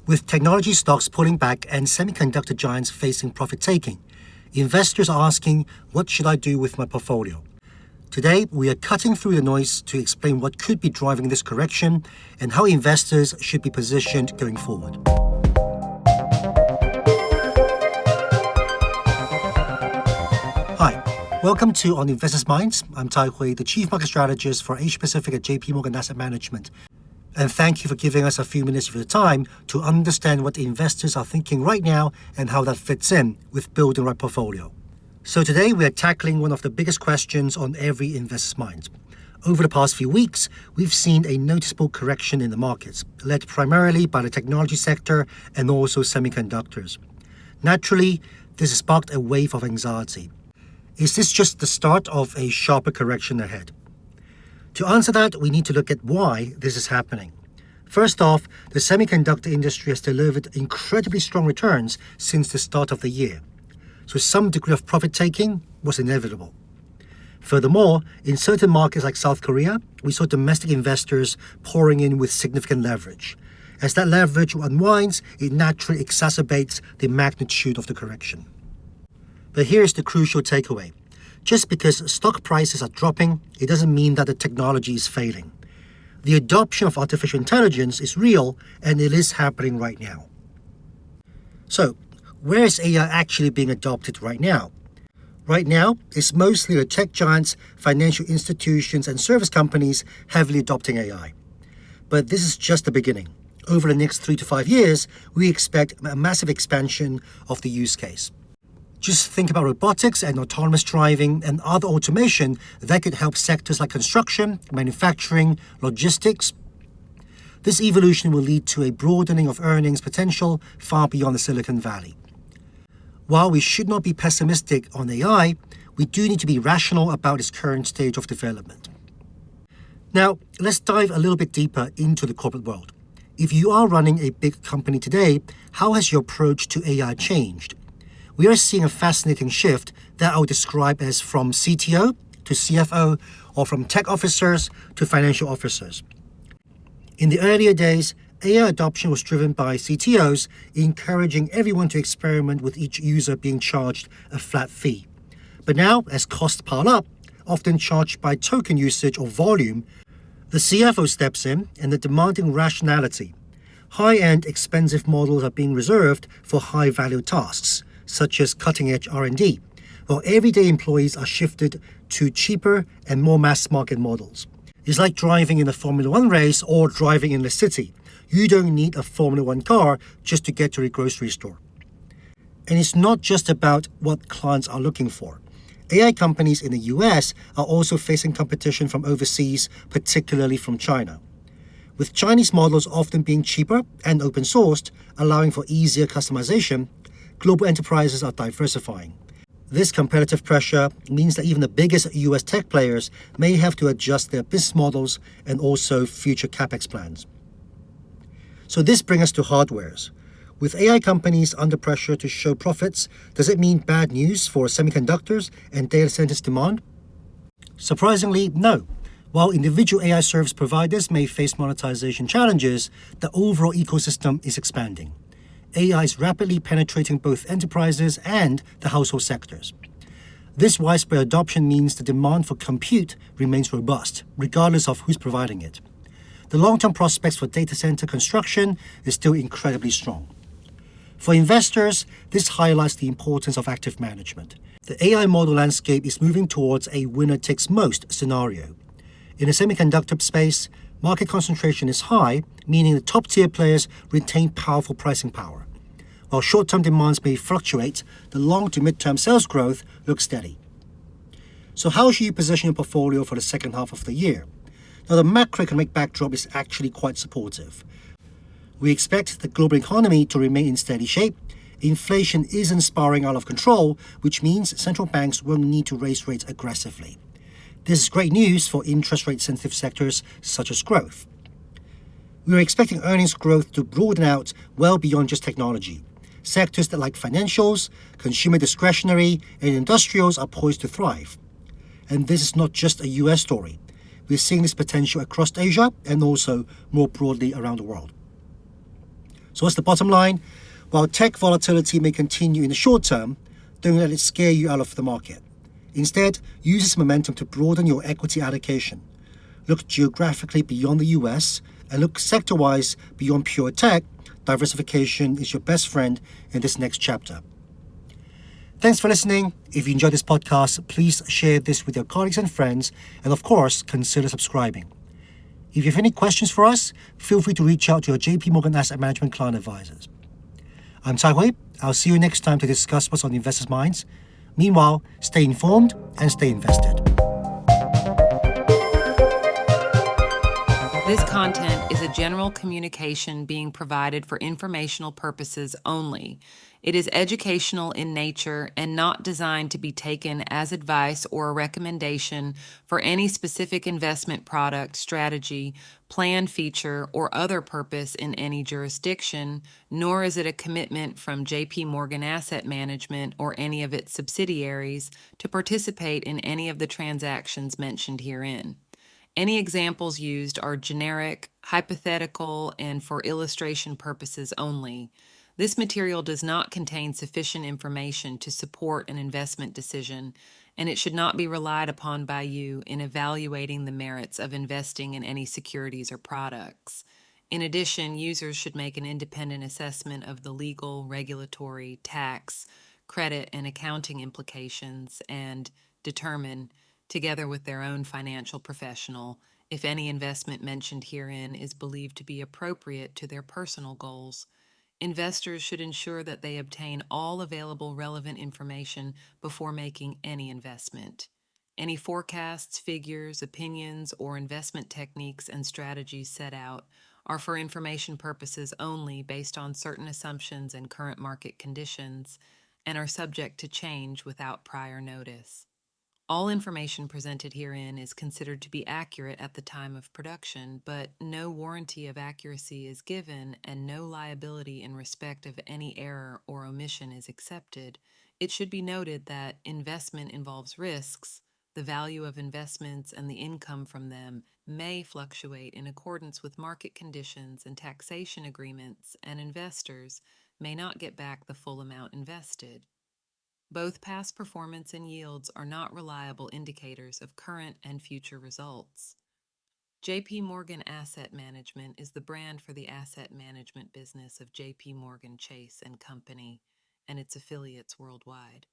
With technology stocks pulling back and semiconductor giants facing profit-taking, investors are asking, what should I do with my portfolio? Today, we are cutting through the noise to explain what could be driving this correction and how investors should be positioned going forward. Hi, welcome to On Investors' Minds. I'm Tai Hui, the Chief Market Strategist for Asia Pacific at JP Morgan Asset Management. And thank you for giving us a few minutes of your time to understand what investors are thinking right now and how that fits in with building the right portfolio. So today we are tackling one of the biggest questions on every investor's mind. Over the past few weeks, we've seen a noticeable correction in the markets, led primarily by the technology sector and also semiconductors. Naturally, this has sparked a wave of anxiety. Is this just the start of a sharper correction ahead? To answer that, we need to look at why this is happening. First off, the semiconductor industry has delivered incredibly strong returns since the start of the year, so some degree of profit-taking was inevitable. Furthermore, in certain markets like South Korea, we saw domestic investors pouring in with significant leverage. As that leverage unwinds, it naturally exacerbates the magnitude of the correction. But here's the crucial takeaway. Just because stock prices are dropping, it doesn't mean that the technology is failing. The adoption of artificial intelligence is real, and it is happening right now. So, where is AI actually being adopted right now? Right now, it's mostly the tech giants, financial institutions, and service companies heavily adopting AI. But this is just the beginning. Over the next 3 to 5 years, we expect a massive expansion of the use case. Just think about robotics and autonomous driving and other automation that could help sectors like construction, manufacturing, logistics. This evolution will lead to a broadening of earnings potential far beyond the Silicon Valley. While we should not be pessimistic on AI, we do need to be rational about its current stage of development. Now, let's dive a little bit deeper into the corporate world. If you are running a big company today, how has your approach to AI changed? We are seeing a fascinating shift that I would describe as from CTO to CFO, or from tech officers to financial officers. In the earlier days, AI adoption was driven by CTOs encouraging everyone to experiment with each user being charged a flat fee. But now, as costs pile up, often charged by token usage or volume, the CFO steps in and they're demanding rationality. High-end, expensive models are being reserved for high-value tasks, such as cutting-edge R&D, while everyday employees are shifted to cheaper and more mass-market models. It's like driving in a Formula One race or driving in the city. You don't need a Formula One car just to get to the grocery store. And it's not just about what clients are looking for. AI companies in the US are also facing competition from overseas, particularly from China. With Chinese models often being cheaper and open-sourced, allowing for easier customization, global enterprises are diversifying. This competitive pressure means that even the biggest US tech players may have to adjust their business models and also future capex plans. So this brings us to hardwares. With AI companies under pressure to show profits, does it mean bad news for semiconductors and data centers demand? Surprisingly, no. While individual AI service providers may face monetization challenges, the overall ecosystem is expanding. AI is rapidly penetrating both enterprises and the household sectors. This widespread adoption means the demand for compute remains robust, regardless of who's providing it. The long-term prospects for data center construction is still incredibly strong. For investors, this highlights the importance of active management. The AI model landscape is moving towards a winner-takes-most scenario. In the semiconductor space, market concentration is high, meaning the top-tier players retain powerful pricing power. While short-term demands may fluctuate, the long to mid-term sales growth looks steady. So how should you position your portfolio for the second half of the year? Now, the macroeconomic backdrop is actually quite supportive. We expect the global economy to remain in steady shape. Inflation isn't spiraling out of control, which means central banks won't need to raise rates aggressively. This is great news for interest rate-sensitive sectors such as growth. We are expecting earnings growth to broaden out well beyond just technology. Sectors that like financials, consumer discretionary, and industrials are poised to thrive. And this is not just a US story. We're seeing this potential across Asia and also more broadly around the world. So what's the bottom line? While tech volatility may continue in the short term, don't let it scare you out of the market. Instead, use this momentum to broaden your equity allocation. Look geographically beyond the US and look sector-wise beyond pure tech. Diversification is your best friend in this next chapter. Thanks for listening. If you enjoyed this podcast, please share this with your colleagues and friends, and of course, consider subscribing. If you have any questions for us, feel free to reach out to your JP Morgan Asset Management client advisors. I'm Tai Hui. I'll see you next time to discuss what's on investors' minds. Meanwhile, stay informed and stay invested. This content is a general communication being provided for informational purposes only. It is educational in nature and not designed to be taken as advice or a recommendation for any specific investment product, strategy, plan, feature, or other purpose in any jurisdiction, nor is it a commitment from JP Morgan Asset Management or any of its subsidiaries to participate in any of the transactions mentioned herein. Any examples used are generic, hypothetical, and for illustration purposes only. This material does not contain sufficient information to support an investment decision, and it should not be relied upon by you in evaluating the merits of investing in any securities or products. In addition, users should make an independent assessment of the legal, regulatory, tax, credit, and accounting implications and determine, together with their own financial professional, if any investment mentioned herein is believed to be appropriate to their personal goals. Investors should ensure that they obtain all available relevant information before making any investment. Any forecasts, figures, opinions, or investment techniques and strategies set out are for information purposes only based on certain assumptions and current market conditions, and are subject to change without prior notice. All information presented herein is considered to be accurate at the time of production, but no warranty of accuracy is given and no liability in respect of any error or omission is accepted. It should be noted that investment involves risks. The value of investments and the income from them may fluctuate in accordance with market conditions and taxation agreements, and investors may not get back the full amount invested. Both past performance and yields are not reliable indicators of current and future results. JP Morgan Asset Management is the brand for the asset management business of JP Morgan Chase & Company and its affiliates worldwide.